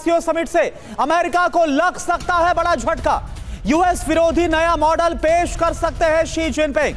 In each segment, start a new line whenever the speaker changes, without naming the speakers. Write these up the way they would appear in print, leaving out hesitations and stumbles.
SCO summit से America को लग सकता है बड़ा झटका। यूएस विरोधी नया मॉडल पेश कर सकते हैं शी जिनपिंग।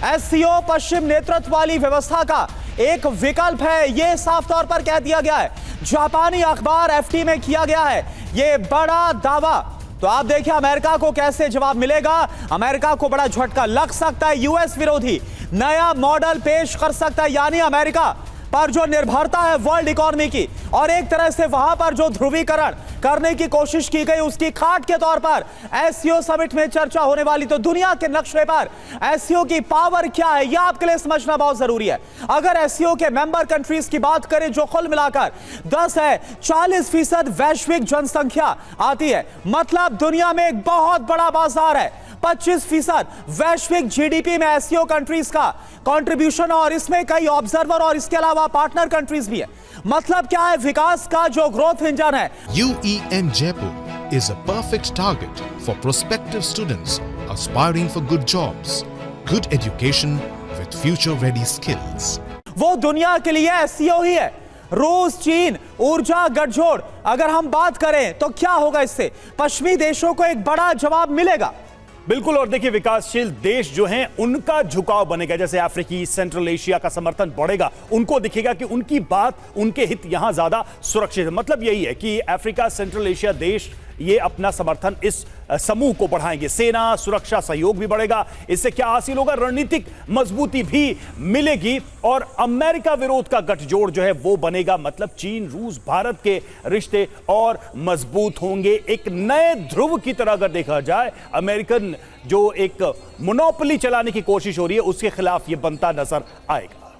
एससीओ पश्चिम नेतृत्व वाली व्यवस्था का एक विकल्प है, यह साफ तौर पर कह दिया गया है। जापानी अखबार एफटी में किया गया है यह बड़ा दावा। तो आप देखिए अमेरिका को कैसे जवाब मिलेगा। अमेरिका को बड़ा झटका लग सकता है, यूएस विरोधी नया मॉडल पेश कर सकता है, यानी अमेरिका पर जो निर्भरता है वर्ल्ड इकोनॉमी की और एक तरह से वहां पर जो ध्रुवीकरण करने की कोशिश की गई उसकी खाट के तौर पर एससीओ समिट में चर्चा होने वाली। तो दुनिया के नक्शे पर एससीओ की पावर क्या है यह आपके लिए समझना बहुत जरूरी है। अगर एससीओ के मेंबर कंट्रीज की बात करें जो कुल मिलाकर 10 है, 40% वैश्विक जनसंख्या आती है, मतलब दुनिया में एक बहुत बड़ा बाजार है। 25% वैश्विक जीडीपी में एससीओ कंट्रीज का कंट्रीब्यूशन और इसमें कई ऑब्जर्वर और इसके अलावा पार्टनर कंट्रीज भी है। मतलब क्या है, विकास का जो ग्रोथ इंजन है।
UEM Jaipur is a perfect target for prospective students aspiring for good jobs, good education with future-ready skills.
वो दुनिया के लिए एससीओ ही है। रूस, चीन, ऊर्जा गठजोड़ अगर हम बात करें तो क्या होगा, इससे पश्चिमी देशों को एक बड़ा जवाब मिलेगा।
बिल्कुल। और देखिए विकासशील देश जो हैं उनका झुकाव बनेगा, जैसे अफ्रीकी, सेंट्रल एशिया का समर्थन बढ़ेगा, उनको दिखेगा कि उनकी बात, उनके हित यहां ज्यादा सुरक्षित है। मतलब यही है कि अफ्रीका, सेंट्रल एशिया देश ये अपना समर्थन इस समूह को बढ़ाएंगे। सेना सुरक्षा सहयोग भी बढ़ेगा। इससे क्या हासिल होगा, रणनीतिक मजबूती भी मिलेगी और अमेरिका विरोध का गठजोड़ जो है वो बनेगा। मतलब चीन, रूस, भारत के रिश्ते और मजबूत होंगे। एक नए ध्रुव की तरह अगर देखा जाए, अमेरिकन जो एक मोनोपोली चलाने की कोशिश हो रही है उसके खिलाफ ये बनता नजर आएगा।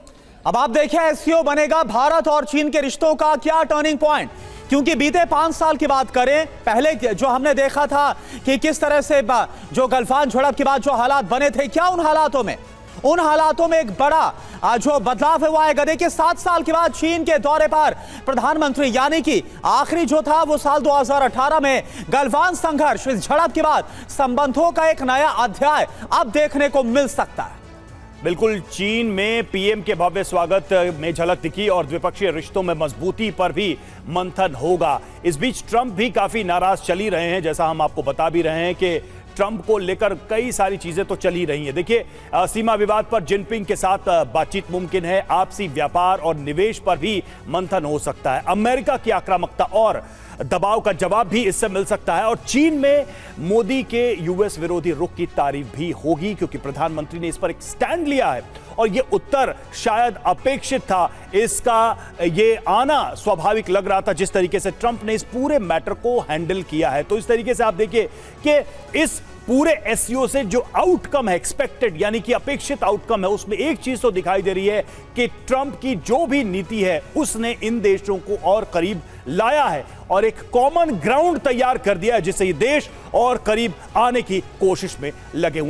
अब आप देखिए एससीओ बनेगा भारत और चीन के रिश्तों का क्या टर्निंग पॉइंट, क्योंकि बीते 5 साल की बात करें, पहले जो हमने देखा था कि किस तरह से जो गलफान झड़प के बाद जो हालात बने थे, क्या उन हालातों में एक बड़ा जो बदलाव है वो आएगा। देखिए 7 साल के बाद चीन के दौरे पर प्रधानमंत्री, यानी कि आखिरी जो था वो साल 2018 में गलफान संघर्ष, इस झड़प के बाद संबंधों का एक नया अध्याय अब देखने को मिल सकता है।
बिल्कुल, चीन में पीएम के भव्य स्वागत में झलक दिखी और द्विपक्षीय रिश्तों में मजबूती पर भी मंथन होगा। इस बीच ट्रंप भी काफी नाराज चल ही रहे हैं, जैसा हम आपको बता भी रहे हैं कि ट्रंप को लेकर कई सारी चीजें तो चल ही रही हैं। देखिए सीमा विवाद पर जिनपिंग के साथ बातचीत मुमकिन है, आपसी व्यापार और निवेश पर भी मंथन हो सकता है। अमेरिका की आक्रामकता और दबाव का जवाब भी इससे मिल सकता है और चीन में मोदी के यूएस विरोधी रुख की तारीफ भी होगी, क्योंकि प्रधानमंत्री ने इस पर एक स्टैंड लिया है और यह उत्तर शायद अपेक्षित था। इसका ये आना स्वाभाविक लग रहा था जिस तरीके से ट्रंप ने इस पूरे मैटर को हैंडल किया है। तो इस तरीके से आप देखिए कि इस पूरे एससीओ से जो आउटकम है, एक्सपेक्टेड यानी कि अपेक्षित आउटकम है, उसमें एक चीज तो दिखाई दे रही है कि ट्रंप की जो भी नीति है उसने इन देशों को और करीब लाया है और एक कॉमन ग्राउंड तैयार कर दिया है, जिससे ये देश और करीब आने की कोशिश में लगे हुए।